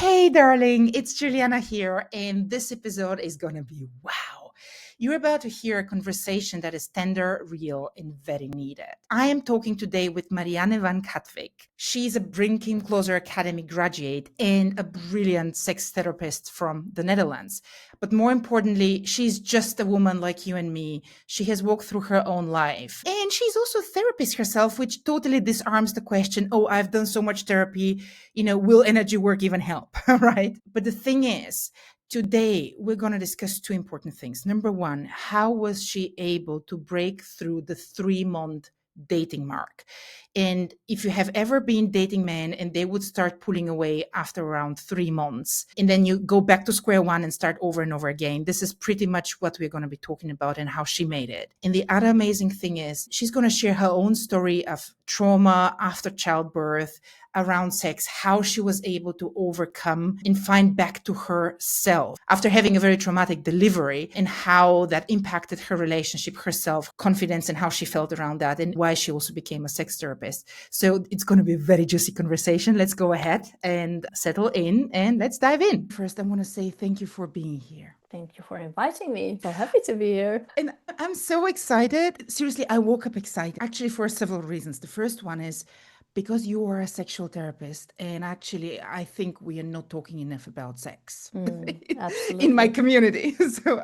Hey, darling, it's Juliana here, and this episode is going to be wow. You're about to hear a conversation that is tender, real, and very needed. I am talking today with Marianne van Katwijk. She's a Bring Him Closer Academy graduate and a brilliant sex therapist from the Netherlands. But more importantly, she's just a woman like you and me. She has walked through her own life. And she's also a therapist herself, which totally disarms the question, oh, I've done so much therapy, will energy work even help, right? But the thing is, today we're going to discuss two important things. Number one, how was she able to break through the 3-month dating mark? And if you have ever been dating men and they would start pulling away after around 3 months, and then you go back to square one and start over and over again, this is pretty much what we're going to be talking about and how she made it. And the other amazing thing is she's going to share her own story of trauma after childbirth, around sex, how she was able to overcome and find back to herself after having a very traumatic delivery, and how that impacted her relationship, her self-confidence, and how she felt around that, and why she also became a sex therapist. So it's going to be a very juicy conversation. Let's go ahead and settle in and let's dive in. First, I want to say thank you for being here. Thank you for inviting me. So happy to be here. And I'm so excited. Seriously, I woke up excited, actually, for several reasons. The first one is because you are a sexual therapist, and actually, I think we are not talking enough about sex Absolutely. in my community. So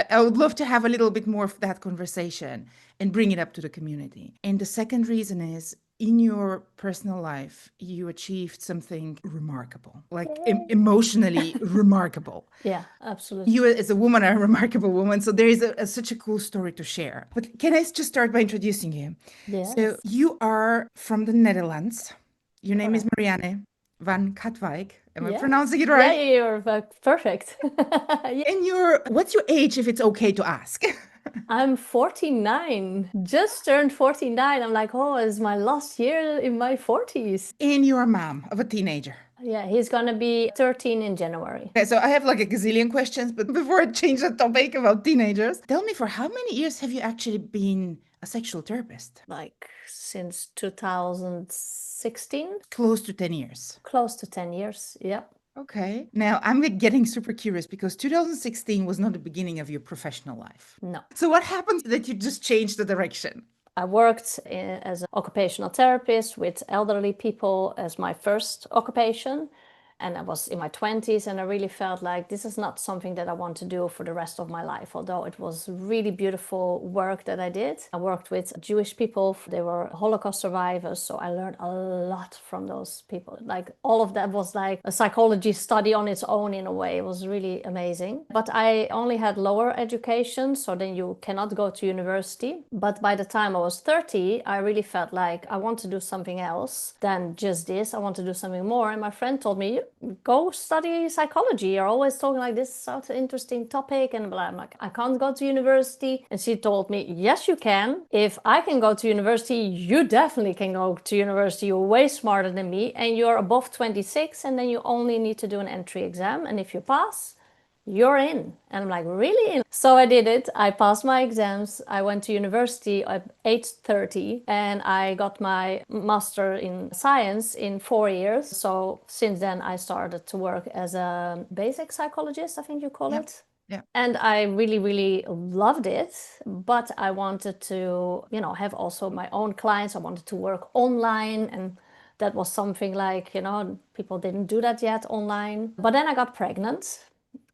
I would love to have a little bit more of that conversation and bring it up to the community. And the second reason is, in your personal life, you achieved something remarkable, like emotionally remarkable. Yeah, absolutely. You as a woman are a remarkable woman. So there is such a cool story to share. But can I just start by introducing you? Yes. So you are from the Netherlands. Your name is Marianne van Katwijk. Am I pronouncing it right? Yeah, you're perfect. And what's your age, if it's okay to ask? I'm 49, just turned 49. I'm like, oh, it's my last year in my 40s. And you're a mom of a teenager. Yeah, he's going to be 13 in January. Okay, so I have like a gazillion questions, but before I change the topic about teenagers, tell me, for how many years have you actually been a sexual therapist? Like since 2016. Close to 10 years. Close to 10 years, yeah. Okay. Now, I'm getting super curious because 2016 was not the beginning of your professional life. No. So what happened that you just changed the direction? I worked as an occupational therapist with elderly people as my first occupation. And I was in my 20s, and I really felt like this is not something that I want to do for the rest of my life, although it was really beautiful work that I did. I worked with Jewish people. They were Holocaust survivors, so I learned a lot from those people. Like, all of that was like a psychology study on its own in a way. It was really amazing. But I only had lower education, so then you cannot go to university. But by the time I was 30, I really felt like I want to do something else than just this. I want to do something more. And my friend told me, go study psychology. You're always talking like this is such an interesting topic and blah. I'm like, I can't go to university. And she told me, yes, you can. If I can go to university, you definitely can go to university. You're way smarter than me, and you're above 26, and then you only need to do an entry exam. And if you pass, you're in. And I'm like, really? So I did it. I passed my exams. I went to university at 8:30, and I got my master in science in 4 years. So since then I started to work as a basic psychologist, I think you call it. Yeah. And I really, really loved it, but I wanted to, have also my own clients. I wanted to work online, and that was something like, people didn't do that yet online. But then I got pregnant.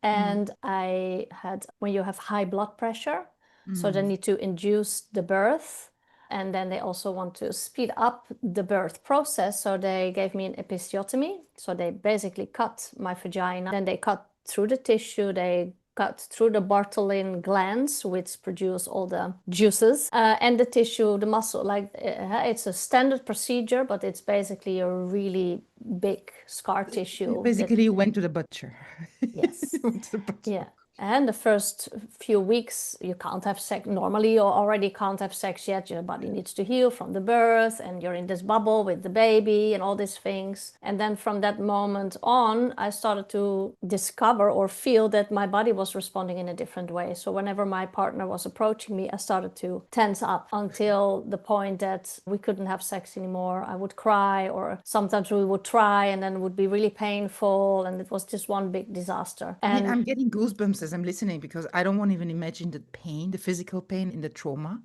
And I had, when you have high blood pressure, so they need to induce the birth. And then they also want to speed up the birth process. So they gave me an episiotomy. So they basically cut my vagina. Then they cut through the tissue. They cut through the Bartholin glands, which produce all the juices, and the tissue, the muscle. Like, it's a standard procedure, but it's basically a really big scar tissue. Basically, you went to the butcher. Yes. You went to the butcher. Yeah. And the first few weeks, you can't have sex. Normally, you already can't have sex yet. Your body needs to heal from the birth, and you're in this bubble with the baby and all these things. And then from that moment on, I started to discover or feel that my body was responding in a different way. So whenever my partner was approaching me, I started to tense up until the point that we couldn't have sex anymore. I would cry, or sometimes we would try and then it would be really painful. And it was just one big disaster. I mean, And I'm getting goosebumps as I'm listening because I don't want to even imagine the pain, the physical pain in the trauma.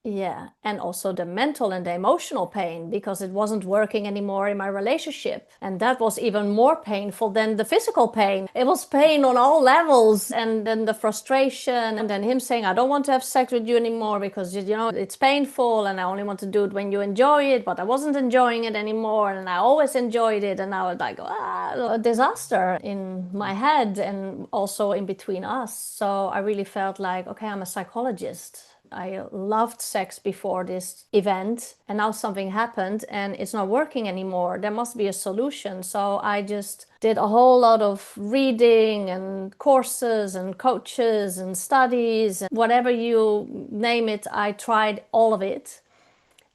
yeah, and also the mental and the emotional pain, because it wasn't working anymore in my relationship. And that was even more painful than the physical pain. It was pain on all levels. And then the frustration, and then him saying, I don't want to have sex with you anymore because, it's painful and I only want to do it when you enjoy it. But I wasn't enjoying it anymore and I always enjoyed it. And now it's like, a disaster in my head and also in between us. So I really felt like, okay, I'm a psychologist. I loved sex before this event, and now something happened and it's not working anymore. There must be a solution. So I just did a whole lot of reading and courses and coaches and studies, and whatever you name it, I tried all of it.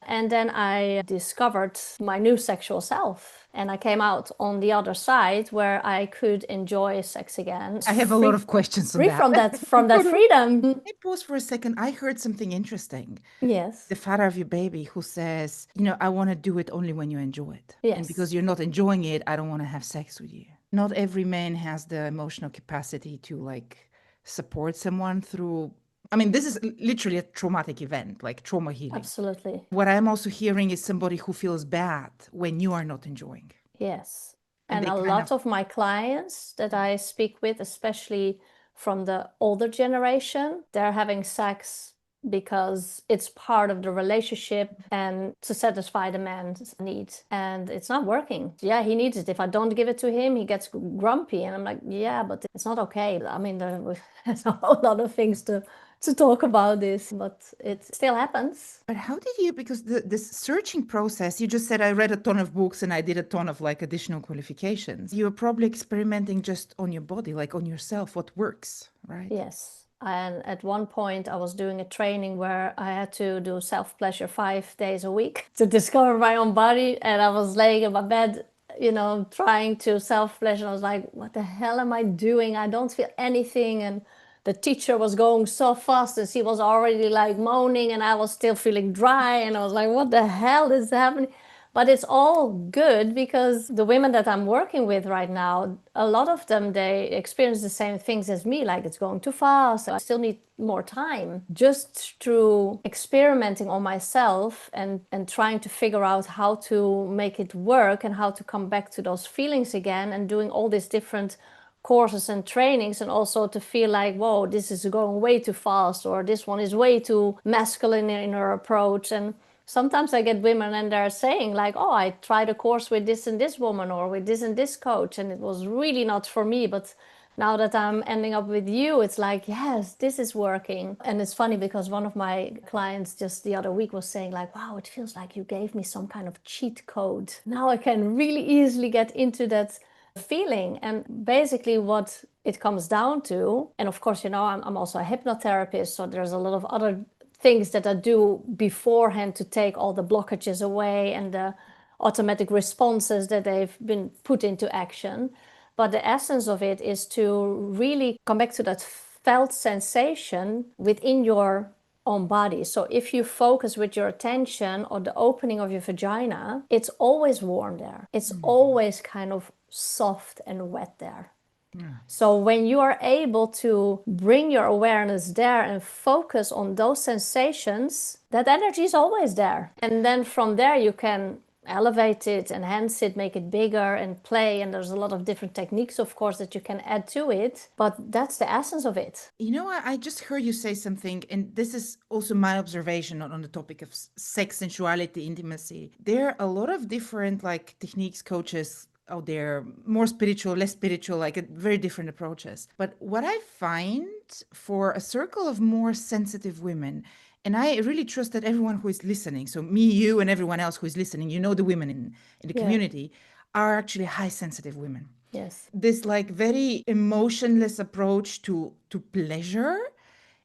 And then I discovered my new sexual self. And I came out on the other side where I could enjoy sex again. I have a lot of questions on Free that. from that freedom. Can I pause for a second? I heard something interesting. Yes. The father of your baby who says, I want to do it only when you enjoy it. Yes. And because you're not enjoying it, I don't want to have sex with you. Not every man has the emotional capacity to support someone through. I mean, this is literally a traumatic event, like trauma healing. Absolutely. What I'm also hearing is somebody who feels bad when you are not enjoying. Yes. And And a lot of my clients that I speak with, especially from the older generation, they're having sex because it's part of the relationship and to satisfy the man's needs. And it's not working. Yeah, he needs it. If I don't give it to him, he gets grumpy. And I'm like, yeah, but it's not okay. I mean, there's a whole lot of things to talk about this, but it still happens. But how did you, because this searching process, you just said, I read a ton of books and I did a ton of additional qualifications. You're probably experimenting just on your body, on yourself, what works, right? Yes. And at one point I was doing a training where I had to do self-pleasure 5 days a week to discover my own body. And I was laying in my bed, trying to self-pleasure. I was like, what the hell am I doing? I don't feel anything. And the teacher was going so fast and she was already moaning and I was still feeling dry. And I was like, what the hell is happening? But it's all good because the women that I'm working with right now, a lot of them, they experience the same things as me, like it's going too fast. I still need more time. Just through experimenting on myself and trying to figure out how to make it work and how to come back to those feelings again, and doing all these different courses and trainings, and also to feel like, whoa, this is going way too fast, or this one is way too masculine in her approach. And sometimes I get women and they're saying oh, I tried a course with this and this woman or with this and this coach and it was really not for me, but now that I'm ending up with you, it's like, yes, this is working. And it's funny because one of my clients just the other week was saying wow, it feels like you gave me some kind of cheat code. Now I can really easily get into that feeling. And basically what it comes down to, and of course, I'm also a hypnotherapist, so there's a lot of other things that I do beforehand to take all the blockages away and the automatic responses that they've been put into action. But the essence of it is to really come back to that felt sensation within your own body. So if you focus with your attention on the opening of your vagina, it's always warm there. It's always kind of soft and wet there. Yeah. So when you are able to bring your awareness there and focus on those sensations, that energy is always there. And then from there you can elevate it, enhance it, make it bigger and play. And there's a lot of different techniques, of course, that you can add to it. But that's the essence of it. I just heard you say something, and this is also my observation on the topic of sex, sensuality, intimacy. There are a lot of different techniques, coaches out there, more spiritual, less spiritual, very different approaches. But what I find for a circle of more sensitive women, and I really trust that everyone who is listening, so me, you, and everyone else who is listening, the women in the community are actually high sensitive women. Yes. This like very emotionless approach to pleasure,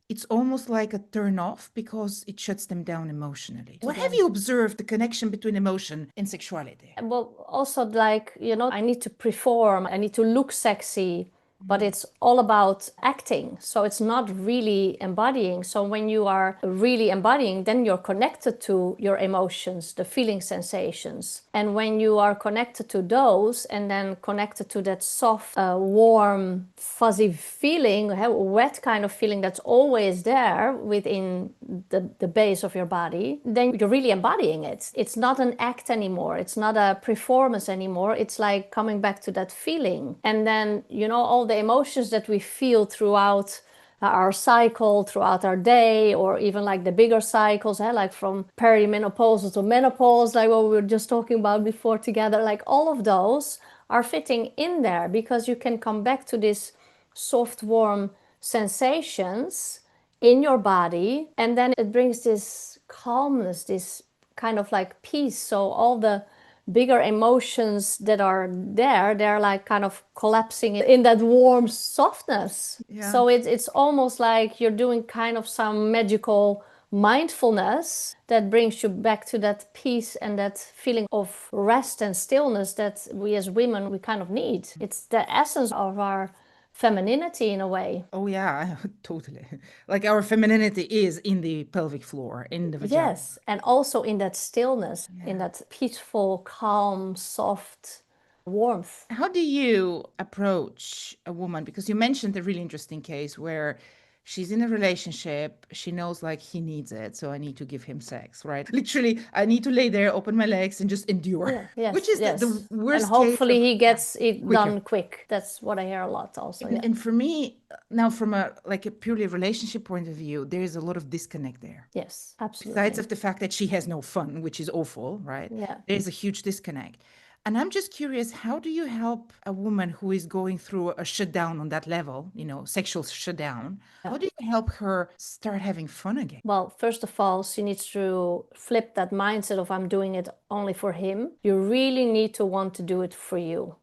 it's almost like a turn off because it shuts them down emotionally. What have you observed the connection between emotion and sexuality? Well, also like, I need to perform, I need to look sexy, but it's all about acting. So it's not really embodying. So when you are really embodying, then you're connected to your emotions, the feeling sensations. And when you are connected to those and then connected to that soft, warm, fuzzy feeling, wet kind of feeling that's always there within the base of your body, then you're really embodying it. It's not an act anymore. It's not a performance anymore. It's like coming back to that feeling. And then, all the emotions that we feel throughout our cycle, throughout our day, or even like the bigger cycles, like from perimenopausal to menopause, like what we were just talking about before together, like all of those are fitting in there because you can come back to this soft, warm sensations in your body, and then it brings this calmness, this kind of like peace. So all the bigger emotions that are there, they're like kind of collapsing in that warm softness. Yeah. So it's almost like you're doing kind of some magical mindfulness that brings you back to that peace and that feeling of rest and stillness that we as women, we kind of need. It's the essence of our femininity in a way. Oh yeah, totally. Like our femininity is in the pelvic floor, in the vagina. Yes, and also in that stillness, in that peaceful, calm, soft warmth. How do you approach a woman? Because you mentioned a really interesting case where she's in a relationship, she knows like he needs it, so I need to give him sex, right? Literally, I need to lay there, open my legs, and just endure. Yeah, yes, Which is yes. the And worst case hopefully of he gets it quicker. done quick. That's what I hear a lot also. Yeah. And for me, now from a like a purely relationship point of view, there is a lot of disconnect there. Yes, absolutely. Besides of the fact that she has no fun, which is awful, right? Yeah. There's a huge disconnect. And I'm just curious, how do you help a woman who is going through a shutdown on that level, sexual shutdown? How do you help her start having fun again? Well, first of all, she needs to flip that mindset of I'm doing it only for him. You really need to want to do it for you.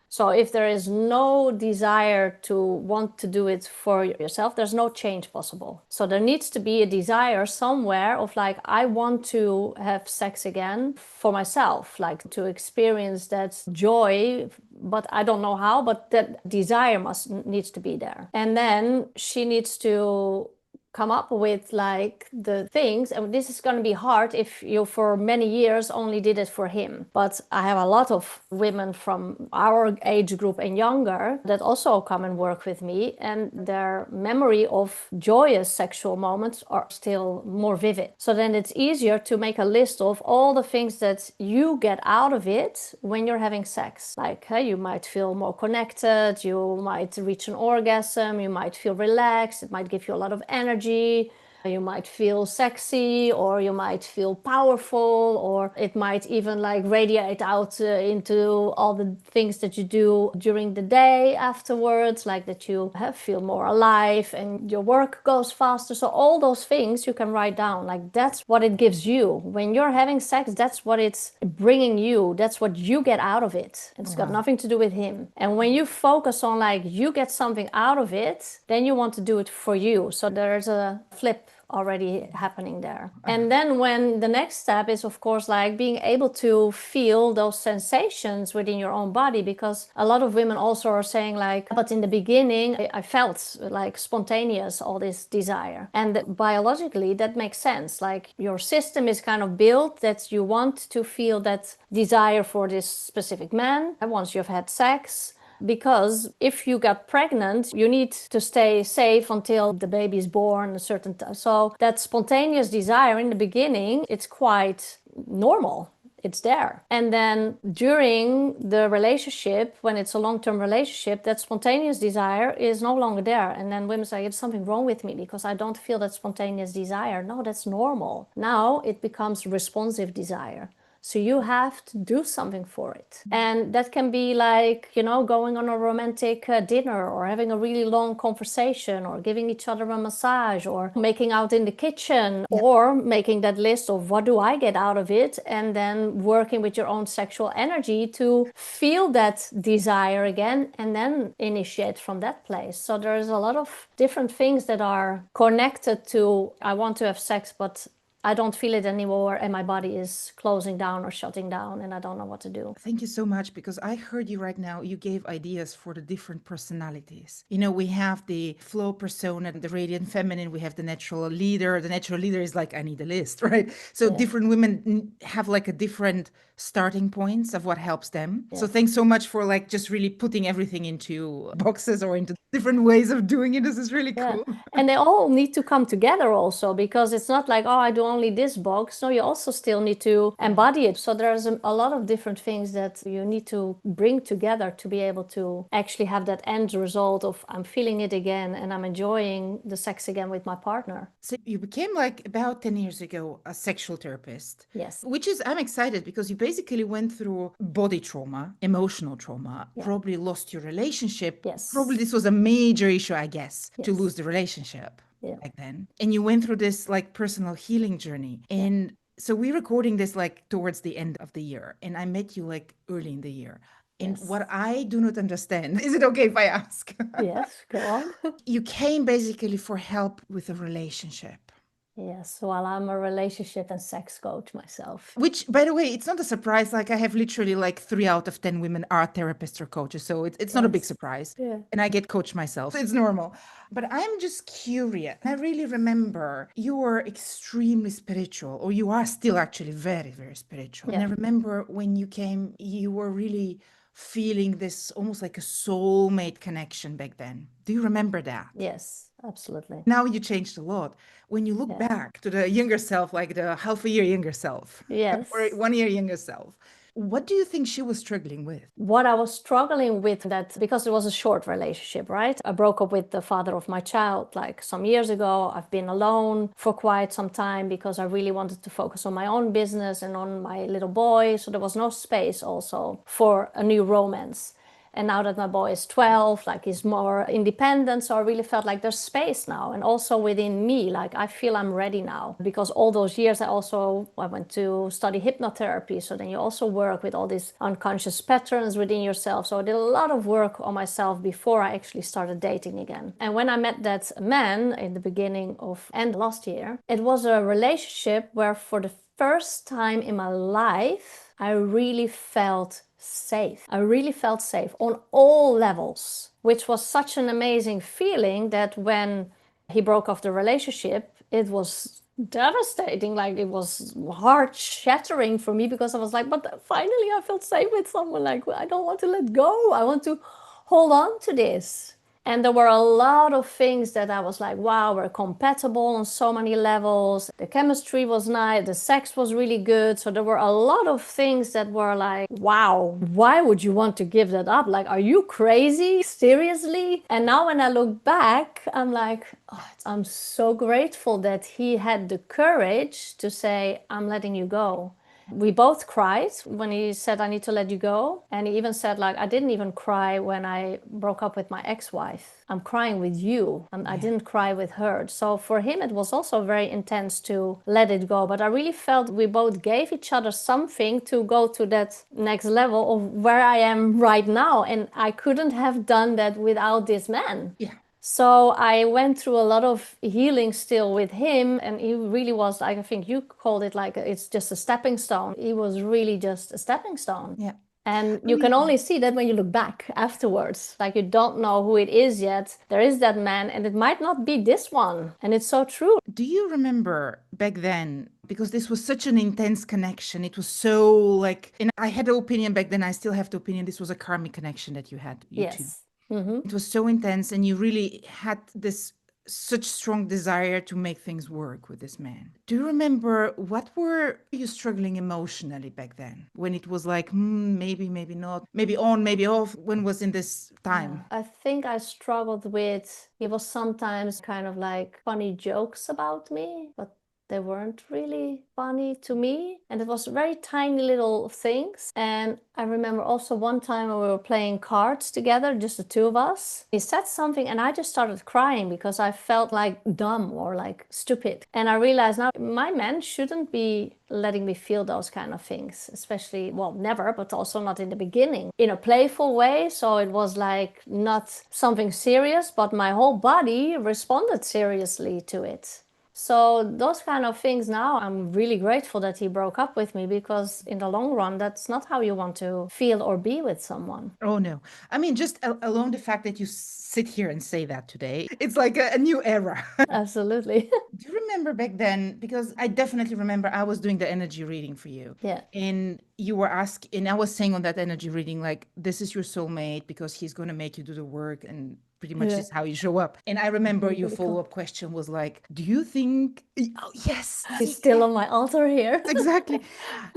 So if there is no desire to want to do it for yourself, there's no change possible. So there needs to be a desire somewhere of like, I want to have sex again for myself, like to experience that joy, but I don't know how, but that desire needs to be there. And then she needs to come up with like the things, and this is going to be hard if you for many years only did it for him. But I have a lot of women from our age group and younger that also come and work with me, and their memory of joyous sexual moments are still more vivid. So then it's easier to make a list of all the things that you get out of it when you're having sex. Like you might feel more connected, you might reach an orgasm, you might feel relaxed, it might give you a lot of energy, you might feel sexy, or you might feel powerful, or it might even like radiate out into all the things that you do during the day afterwards, like that you feel more alive and your work goes faster. So all those things you can write down, like that's what it gives you when you're having sex. That's what it's bringing you, that's what you get out of it. It's got nothing to do with him. And when you focus on like you get something out of it, then you want to do it for you. So there's a flip already happening there. And then when the next step is of course like being able to feel those sensations within your own body, because a lot of women also are saying like, but in the beginning I felt like spontaneous, all this desire. And biologically that makes sense, like your system is kind of built that you want to feel that desire for this specific man once you've had sex. Because if you get pregnant, you need to stay safe until the baby is born a certain time. So that spontaneous desire in the beginning, it's quite normal. It's there. And then during the relationship, when it's a long-term relationship, that spontaneous desire is no longer there. And then women say, it's something wrong with me because I don't feel that spontaneous desire. No, that's normal. Now it becomes responsive desire. So you have to do something for it. And that can be like, you know, going on a romantic dinner, or having a really long conversation, or giving each other a massage, or making out in the kitchen, or making that list of what do I get out of it, and then working with your own sexual energy to feel that desire again, and then initiate from that place. So there's a lot of different things that are connected to, I want to have sex, but I don't feel it anymore, and my body is closing down or shutting down, and I don't know what to do. Thank you so much, because I heard you right now. You gave ideas for the different personalities. You know, we have the flow persona, the radiant feminine, we have the natural leader. The natural leader is like, I need a list, right? So different women have like a different starting points of what helps them. So thanks so much for like just really putting everything into boxes or into different ways of doing it. This is really cool. And they all need to come together also, because it's not like, oh, I do only this box. No, you also still need to embody it. So there's a lot of different things that you need to bring together to be able to actually have that end result of, I'm feeling it again and I'm enjoying the sex again with my partner. So you became like about 10 years ago a sexual therapist. Yes. Which is, I'm excited, because you basically went through body trauma, emotional trauma, probably lost your relationship. Yes. Probably this was a major issue, I guess, to Yes. lose the relationship back then. And you went through this like personal healing journey. And so we're recording this like towards the end of the year. And I met you like early in the year. And what I do not understand, is it okay if I ask? Yes, go on. You came basically for help with a relationship. Yes, well, I'm a relationship and sex coach myself. Which, by the way, it's not a surprise. Like I have literally like 3 out of 10 women are therapists or coaches. So it's not a big surprise. And I get coached myself. It's normal. But I'm just curious. I really remember you were extremely spiritual, or you are still actually very, very spiritual. And I remember when you came, you were really feeling this almost like a soulmate connection back then. Do you remember that? Yes, absolutely. Now you changed a lot. When you look back to the younger self, like the half a year younger self, or 1 year younger self, what do you think she was struggling with? What I was struggling with, that because it was a short relationship, right? I broke up with the father of my child like some years ago. I've been alone for quite some time because I really wanted to focus on my own business and on my little boy. So there was no space also for a new romance. And now that my boy is 12, like he's more independent, so I really felt like there's space now. And also within me, like I feel I'm ready now. Because all those years I went to study hypnotherapy. So then you also work with all these unconscious patterns within yourself. So I did a lot of work on myself before I actually started dating again. And when I met that man in the beginning of end last year, it was a relationship where for the first time in my life, I really felt safe. I really felt safe on all levels, which was such an amazing feeling that when he broke off the relationship, it was devastating. Like it was heart shattering for me, because I was like, but finally I felt safe with someone. Like I don't want to let go. I want to hold on to this. And there were a lot of things that I was like, wow, we're compatible on so many levels. The chemistry was nice. The sex was really good. So there were a lot of things that were like, wow, why would you want to give that up? Like, are you crazy? Seriously? And now when I look back, I'm like, oh, I'm so grateful that he had the courage to say, I'm letting you go. We both cried when he said, I need to let you go. And he even said, like, I didn't even cry when I broke up with my ex-wife. I'm crying with you. And I didn't cry with her. So for him, it was also very intense to let it go. But I really felt we both gave each other something to go to that next level of where I am right now. And I couldn't have done that without this man. Yeah. So I went through a lot of healing still with him, and he really was, like, I think you called it like it's just a stepping stone. He was really just a stepping stone. Yeah. And you can only see that when you look back afterwards. Like you don't know who it is yet. There is that man, and it might not be this one. And it's so true. Do you remember back then, because this was such an intense connection, it was so like, and I had the opinion back then, I still have the opinion, this was a karmic connection that you had, you two. Yes. Mm-hmm. It was so intense, and you really had this such strong desire to make things work with this man. Do you remember what were you struggling emotionally back then? When it was like, maybe, maybe not, maybe on, maybe off? When was in this time? I think I struggled with, it was sometimes kind of like funny jokes about me, but They weren't really funny to me. And it was very tiny little things. And I remember also one time when we were playing cards together, just the two of us. He said something and I just started crying because I felt like dumb or like stupid. And I realized now my man shouldn't be letting me feel those kind of things, especially, well, never, but also not in the beginning, in a playful way. So it was like not something serious, but my whole body responded seriously to it. So those kind of things now, I'm really grateful that he broke up with me, because in the long run, that's not how you want to feel or be with someone. Oh, no. I mean, just alone the fact that you sit here and say that today, it's like a new era. Absolutely. Do you remember back then? Because I definitely remember I was doing the energy reading for you. Yeah. And you were asking, and I was saying on that energy reading, like, this is your soulmate because he's going to make you do the work and pretty much Yeah. is how you show up. And I remember your Really cool. follow-up question was like, do you think, oh, yes. He's still on my altar here. Exactly.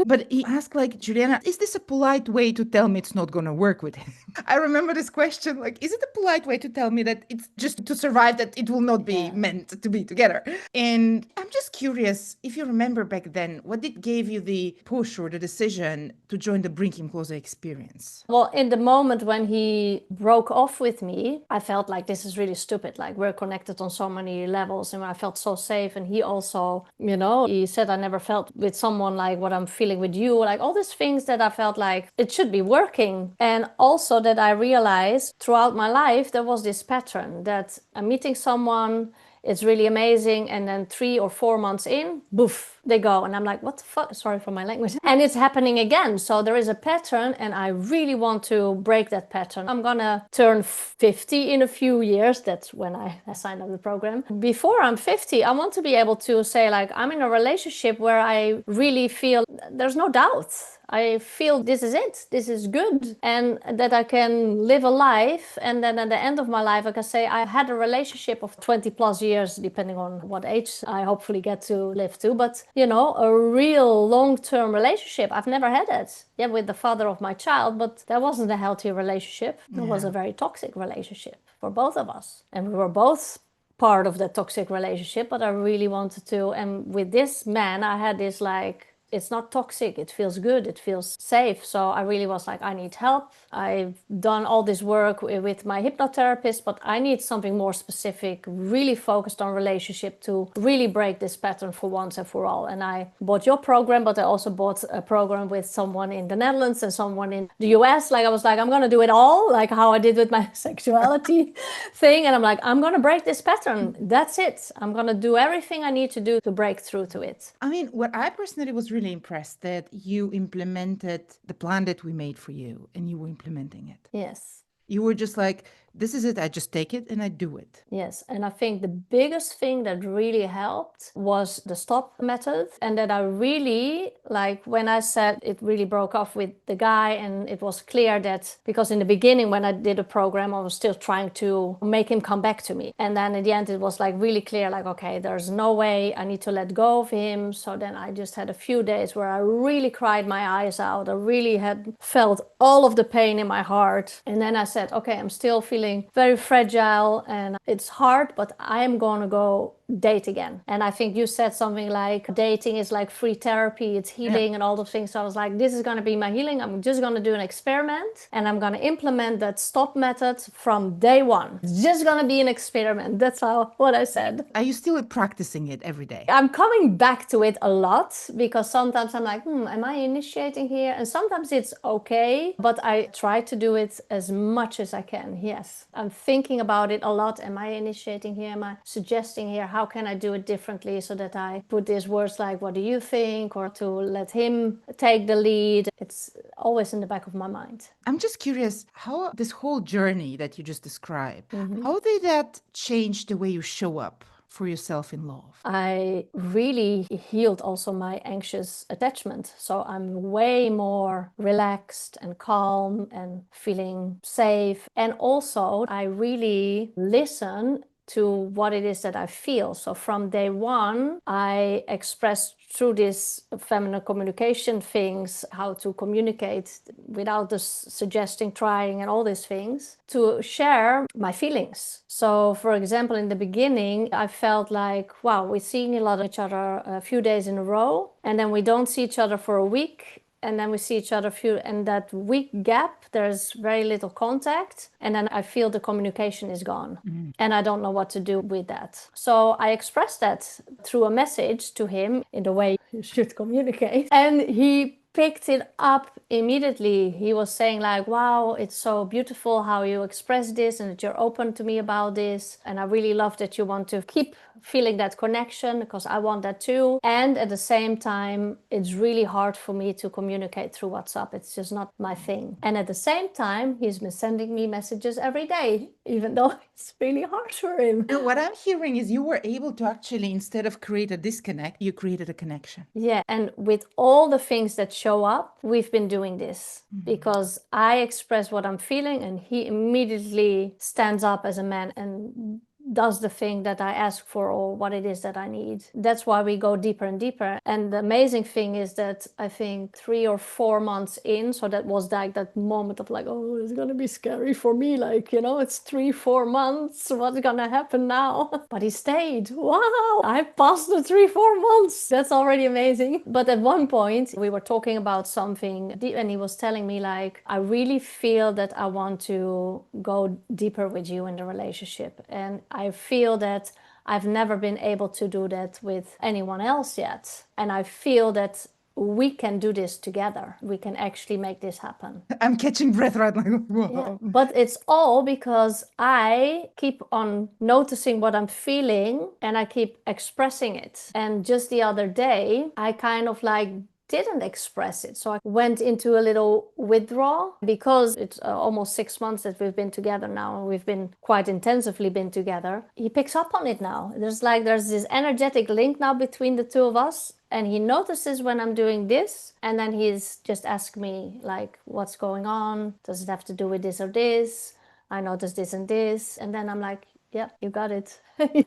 But he asked, like, Juliana, is this a polite way to tell me it's not going to work with him? I remember this question, like, is it a polite way to tell me that it's just to survive, that it will not be meant to be together? And I'm just curious, if you remember back then, what did give you the push or the decision to join the Bring Him Closer experience? Well, in the moment when he broke off with me, I felt like this is really stupid. Like, we're connected on so many levels and I felt so safe. And he also, he said, I never felt with someone like what I'm feeling with you, like all these things that I felt like it should be working. And also that I realized throughout my life, there was this pattern that I'm meeting someone, it's really amazing, and then 3 or 4 months in, boof, they go. And I'm like, what the fuck? Sorry for my language. And it's happening again. So there is a pattern and I really want to break that pattern. I'm gonna turn 50 in a few years. That's when I signed up the program. Before I'm 50, I want to be able to say, like, I'm in a relationship where I really feel there's no doubt. I feel this is it, this is good, and that I can live a life, and then at the end of my life I can say I had a relationship of 20 plus years, depending on what age I hopefully get to live to, but a real long-term relationship. I've never had it. Yeah, with the father of my child, but that wasn't a healthy relationship. It was a very toxic relationship for both of us, and we were both part of that toxic relationship, but I really wanted to. And with this man, I had this like, it's not toxic, it feels good, it feels safe. So I really was like, I need help. I've done all this work with my hypnotherapist, but I need something more specific, really focused on relationship to really break this pattern for once and for all. And I bought your program, but I also bought a program with someone in the Netherlands and someone in the US. Like, I was like, I'm gonna do it all, like how I did with my sexuality thing. And I'm like, I'm gonna break this pattern. That's it. I'm gonna do everything I need to do to break through to it. I mean, what I personally was really impressed that you implemented the plan that we made for you and you were implementing it. Yes. You were just like, this is it, I just take it and I do it. Yes, and I think the biggest thing that really helped was the stop method. And that I really, like when I said it really broke off with the guy, and it was clear that, because in the beginning when I did a program, I was still trying to make him come back to me. And then in the end, it was like really clear, like, okay, there's no way, I need to let go of him. So then I just had a few days where I really cried my eyes out. I really had felt all of the pain in my heart. And then I said, okay, I'm still feeling very fragile and it's hard, but I'm gonna go date again. And I think you said something like dating is like free therapy, it's healing, and all those things. So I was like, this is going to be my healing. I'm just going to do an experiment and I'm going to implement that stop method from day one. It's just going to be an experiment. That's what I said. Are you still practicing it every day? I'm coming back to it a lot, because sometimes I'm like, am I initiating here? And sometimes it's okay, but I try to do it as much as I can. Yes, I'm thinking about it a lot. Am I initiating here? Am I suggesting here? How can I do it differently so that I put these words like, what do you think? Or to let him take the lead. It's always in the back of my mind. I'm just curious, how this whole journey that you just described, how did that change the way you show up for yourself in love? I really healed also my anxious attachment. So I'm way more relaxed and calm and feeling safe. And also I really listen to what it is that I feel. So from day one, I expressed through this feminine communication things, how to communicate without the suggesting, trying, and all these things, to share my feelings. So for example, in the beginning, I felt like, wow, we're seeing a lot of each other a few days in a row, and then we don't see each other for a week, and then we see each other and that week gap, there's very little contact, and then I feel the communication is gone. And I don't know what to do with that. So I expressed that through a message to him in the way you should communicate, and he picked it up immediately. He was saying like, wow, it's so beautiful how you express this and that you're open to me about this, and I really love that you want to keep feeling that connection, because I want that too. And at the same time, it's really hard for me to communicate through WhatsApp. It's just not my thing. And at the same time, he's been sending me messages every day, even though it's really hard for him. No, what I'm hearing is you were able to actually, instead of create a disconnect, you created a connection. Yeah, and with all the things that show up, we've been doing this because I express what I'm feeling, and he immediately stands up as a man and does the thing that I ask for or what it is that I need. That's why we go deeper and deeper. And the amazing thing is that I think 3 or 4 months in, so that was like that moment of like, oh, it's gonna be scary for me, like, you know, it's 3-4 months, what's gonna happen now? But he stayed. Wow, I passed the 3-4 months. That's already amazing. But at one point we were talking about something deep, and he was telling me like, I really feel that I want to go deeper with you in the relationship, and I feel that I've never been able to do that with anyone else yet. And I feel that we can do this together. We can actually make this happen. I'm catching breath right now. Whoa. Yeah, but it's all because I keep on noticing what I'm feeling and I keep expressing it. And just the other day, I kind of like didn't express it. So I went into a little withdrawal because it's almost 6 months that we've been together now, and we've been quite intensively been together. He picks up on it now. There's this energetic link now between the two of us, and he notices when I'm doing this, and then he's just asked me like, what's going on? Does it have to do with this or this? I noticed this and this. And then I'm like, yeah, you got it.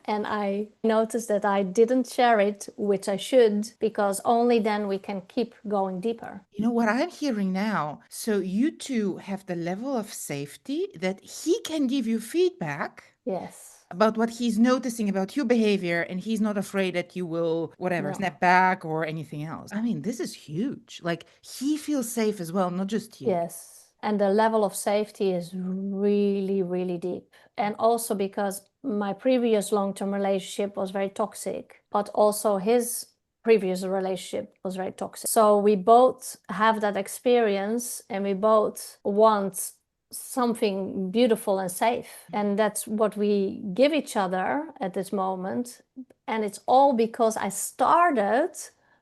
And I noticed that I didn't share it, which I should, because only then we can keep going deeper. You know what I'm hearing now? So you two have the level of safety that he can give you feedback. Yes. About what he's noticing about your behavior, and he's not afraid that you will, whatever, snap back or anything else. I mean, this is huge. Like, he feels safe as well, not just you. Yes. And the level of safety is really, really deep. And also because my previous long-term relationship was very toxic, but also his previous relationship was very toxic. So we both have that experience, and we both want something beautiful and safe. And that's what we give each other at this moment. And it's all because I started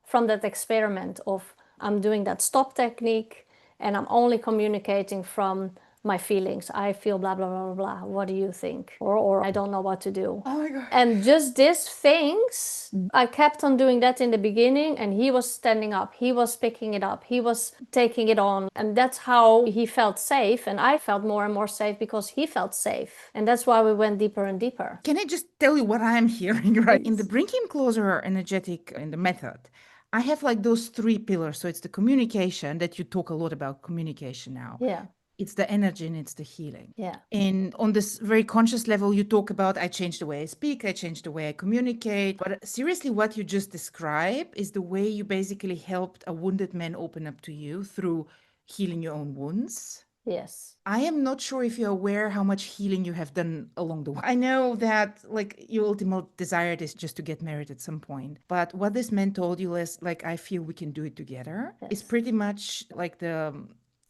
from that experiment of I'm doing that stop technique, and I'm only communicating from my feelings. I feel blah, blah, blah, blah, blah. What do you think? Or I don't know what to do. Oh my God. And just these things, I kept on doing that in the beginning, and he was standing up. He was picking it up. He was taking it on. And that's how he felt safe. And I felt more and more safe because he felt safe. And that's why we went deeper and deeper. Can I just tell you what I'm hearing, right? In the Bring Him Closer energetic, in the method, I have like those 3 pillars. So it's the communication that you talk a lot about communication now. Yeah. It's the energy and it's the healing. Yeah. And on this very conscious level, you talk about, I change the way I speak, I change the way I communicate. But seriously, what you just described is the way you basically helped a wounded man open up to you through healing your own wounds. Yes. I am not sure if you're aware how much healing you have done along the way. I know that like your ultimate desire is just to get married at some point. But what this man told you is like, I feel we can do it together. Yes. It's pretty much like the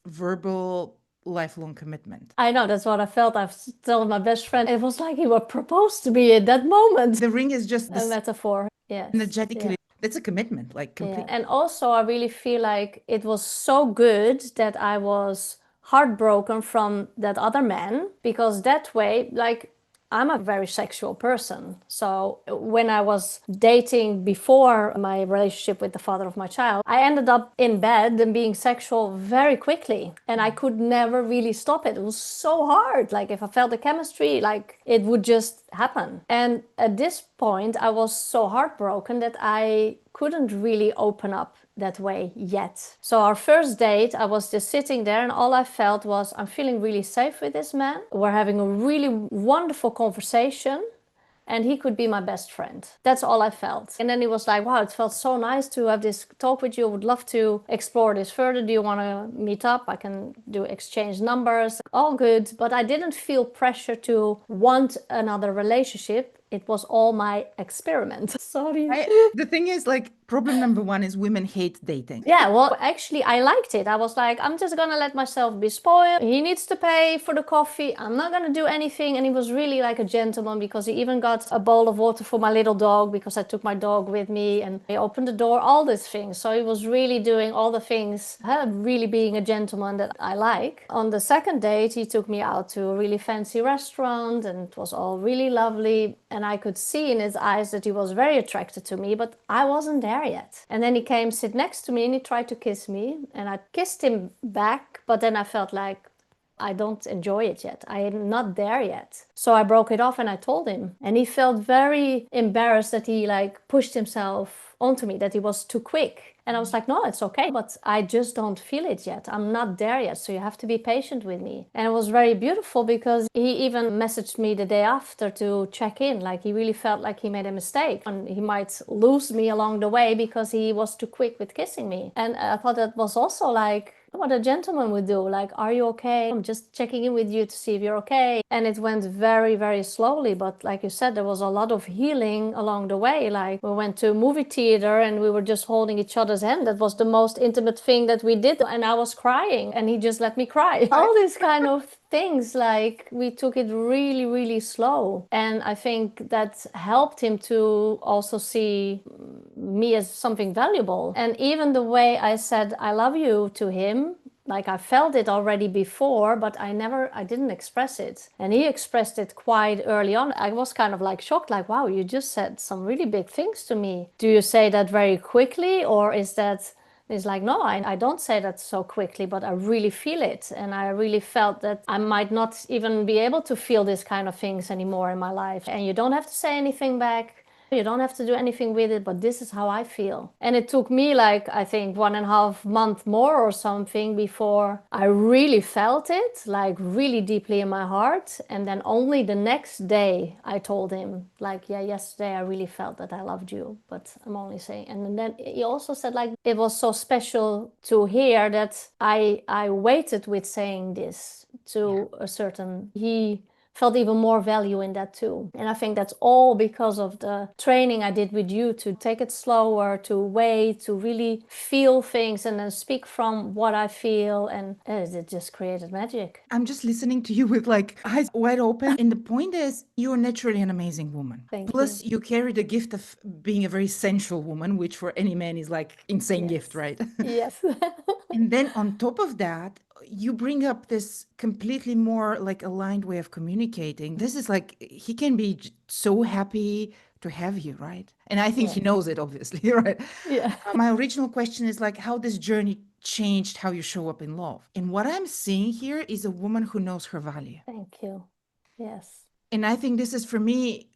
verbal lifelong commitment. I know, that's what I felt. I've told my best friend, it was like he was proposed to me at that moment. The ring is just a metaphor. Yes. Energetically. Yeah. That's a commitment, like completely. Yeah. And also I really feel like it was so good that I was heartbroken from that other man, because that way, like, I'm a very sexual person. So when I was dating before my relationship with the father of my child, I ended up in bed and being sexual very quickly. And I could never really stop it. It was so hard. Like if I felt the chemistry, like it would just happen. And at this point, I was so heartbroken that I couldn't really open up that way yet. So our first date, I was just sitting there and all I felt was, I'm feeling really safe with this man. We're having a really wonderful conversation and he could be my best friend. That's all I felt. And then he was like, wow, it felt so nice to have this talk with you. I would love to explore this further. Do you want to meet up? I can do exchange numbers. All good. But I didn't feel pressure to want another relationship. It was all my experiment. Sorry. The thing is, like, problem number one is women hate dating. Yeah, well, actually, I liked it. I was like, I'm just gonna let myself be spoiled. He needs to pay for the coffee. I'm not gonna do anything. And he was really like a gentleman because he even got a bowl of water for my little dog because I took my dog with me and he opened the door, all these things. So he was really doing all the things, really being a gentleman that I like. On the second date, he took me out to a really fancy restaurant and it was all really lovely. And I could see in his eyes that he was very attracted to me, but I wasn't there yet. And then he came sit next to me and he tried to kiss me and I kissed him back, but then I felt like I don't enjoy it yet. I am not there yet. So I broke it off and I told him. And he felt very embarrassed that he like pushed himself onto me, that he was too quick. And I was like, no, it's okay, but I just don't feel it yet. I'm not there yet, so you have to be patient with me. And it was very beautiful because he even messaged me the day after to check in. Like he really felt like he made a mistake and he might lose me along the way because he was too quick with kissing me. And I thought that was also like what a gentleman would do. Like, are you okay? I'm just checking in with you to see if you're okay. And it went very, very slowly. But like you said, there was a lot of healing along the way. Like we went to a movie theater and we were just holding each other's hand. That was the most intimate thing that we did. And I was crying and he just let me cry. All these kind of things, like we took it really, really slow. And I think that helped him to also see me as something valuable. And even the way I said I love you to him, like I felt it already before, but I didn't express it. And he expressed it quite early on. I was kind of like shocked, like, wow, you just said some really big things to me. Do you say that very quickly, or is that... It's like, no, I don't say that so quickly, but I really feel it. And I really felt that I might not even be able to feel this kind of things anymore in my life. And you don't have to say anything back. You don't have to do anything with it, but this is how I feel. And it took me like, I think 1.5 months more or something before I really felt it, like really deeply in my heart. And then only the next day I told him, like, yeah, yesterday I really felt that I loved you, but I'm only saying. And then he also said, like, it was so special to hear that I waited with saying this to a certain... He felt even more value in that too. And I think that's all because of the training I did with you to take it slower, to wait, to really feel things and then speak from what I feel. And it just created magic. I'm just listening to you with like eyes wide open. And the point is, you're naturally an amazing woman. Thank Plus, you carry the gift of being a very sensual woman, which for any man is like insane gift, right? Yes. And then on top of that, you bring up this completely more like aligned way of communicating. This is like, he can be so happy to have you, right? And I think he knows it, obviously, right? Yeah. My original question is like how this journey changed how you show up in love. And what I'm seeing here is a woman who knows her value. Thank you. Yes. And I think this is for me,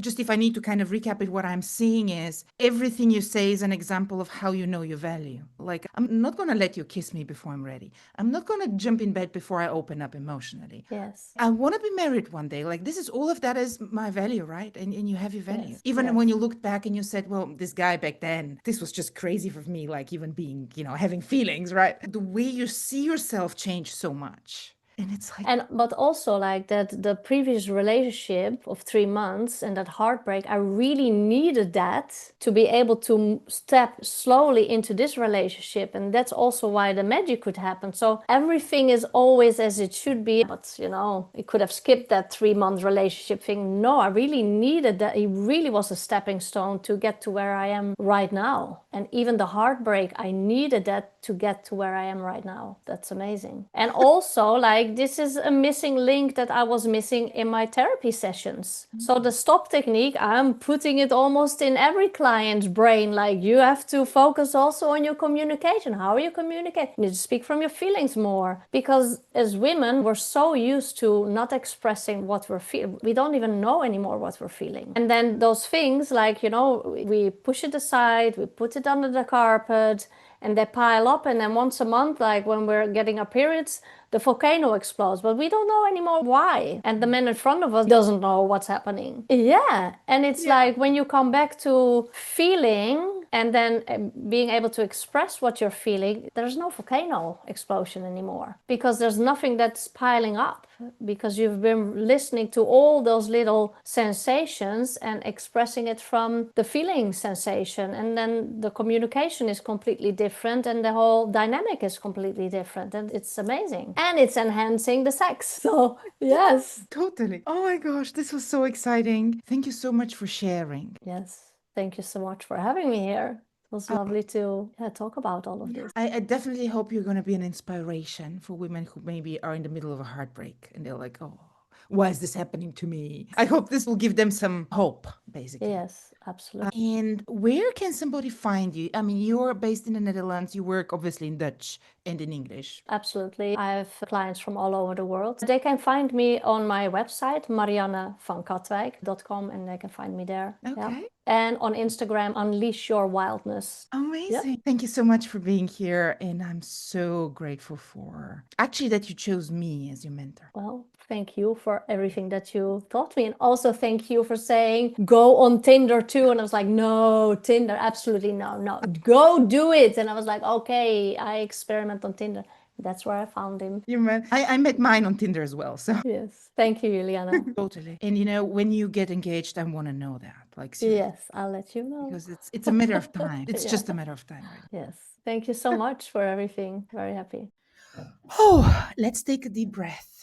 just if I need to kind of recap it, what I'm seeing is everything you say is an example of how you know your value. Like, I'm not going to let you kiss me before I'm ready. I'm not going to jump in bed before I open up emotionally. Yes. I want to be married one day. Like, this is all of that is my value, right? And you have your value. Yes. Even Yes. when you looked back and you said, well, this guy back then, this was just crazy for me, like even being, having feelings, right? The way you see yourself changed so much. And it's like, but also like that the previous relationship of 3 months and that heartbreak, I really needed that to be able to step slowly into this relationship. And that's also why the magic could happen. So everything is always as it should be. But it could have skipped that 3-month relationship thing. No, I really needed that. It really was a stepping stone to get to where I am right now. And even the heartbreak, I needed that to get to where I am right now. That's amazing. And also like like this is a missing link that I was missing in my therapy sessions. So the stop technique, I'm putting it almost in every client's brain. Like you have to focus also on your communication. How you communicate? You need to speak from your feelings more, because as women, we're so used to not expressing what we're feeling. We don't even know anymore what we're feeling. And then those things, like, you know, we push it aside, we put it under the carpet, and they pile up, and then once a month, like when we're getting our periods, the volcano explodes, but we don't know anymore why. And the man in front of us doesn't know what's happening. Yeah. And it's like when you come back to feeling and then being able to express what you're feeling, there's no volcano explosion anymore, because there's nothing that's piling up, because you've been listening to all those little sensations and expressing it from the feeling sensation. And then the communication is completely different, and the whole dynamic is completely different, and it's amazing. And it's enhancing the sex. So yes. Totally. Oh my gosh, this was so exciting. Thank you so much for sharing. Yes. Thank you so much for having me here. It was lovely to talk about all of this. I definitely hope you're going to be an inspiration for women who maybe are in the middle of a heartbreak and they're like, oh, why is this happening to me? I hope this will give them some hope, basically. Yes, absolutely. And where can somebody find you? I mean, you're based in the Netherlands. You work obviously in Dutch and in English. Absolutely. I have clients from all over the world. They can find me on my website, mariannevankatwijk.com, and they can find me there. Okay. Yeah. And on Instagram, Unleash Your Wildness. Amazing. Yep. Thank you so much for being here. And I'm so grateful for actually that you chose me as your mentor. Well, thank you for everything that you taught me. And also thank you for saying, go on Tinder too. And I was like, no, Tinder, absolutely no, go do it. And I was like, okay, I experiment on Tinder. That's where I found him. I met mine on Tinder as well. So yes, thank you, Juliana. Totally. And you know, when you get engaged, I want to know that. Like seriously. Yes, I'll let you know. Because it's a matter of time. It's just a matter of time, right? Yes. Thank you so much for everything. Very happy. Oh, let's take a deep breath.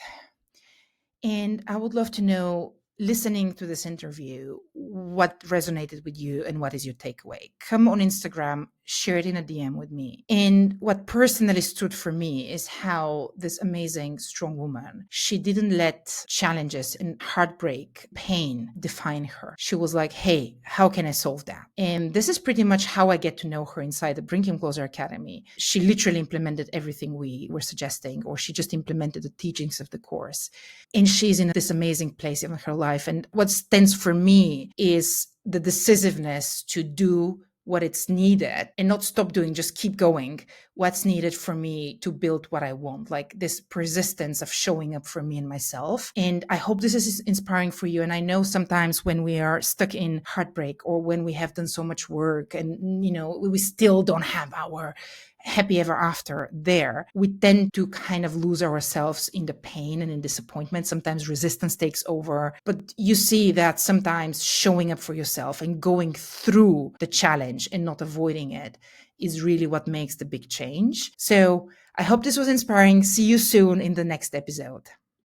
And I would love to know, listening to this interview, what resonated with you and what is your takeaway? Come on Instagram, share it in a DM with me. And what personally stood for me is how this amazing, strong woman, she didn't let challenges and heartbreak, pain define her. She was like, hey, how can I solve that? And this is pretty much how I get to know her inside the Bring Him Closer Academy. She literally implemented everything we were suggesting, or she just implemented the teachings of the course. And she's in this amazing place in her life. And what stands for me is the decisiveness to do what it's needed and not stop doing, just keep going. What's needed for me to build what I want, like this persistence of showing up for me and myself. And I hope this is inspiring for you. And I know sometimes when we are stuck in heartbreak, or when we have done so much work and, you know, we still don't have our happy ever after there, we tend to kind of lose ourselves in the pain and in disappointment. Sometimes resistance takes over, but you see that sometimes showing up for yourself and going through the challenge and not avoiding it is really what makes the big change. So I hope this was inspiring. See you soon in the next episode.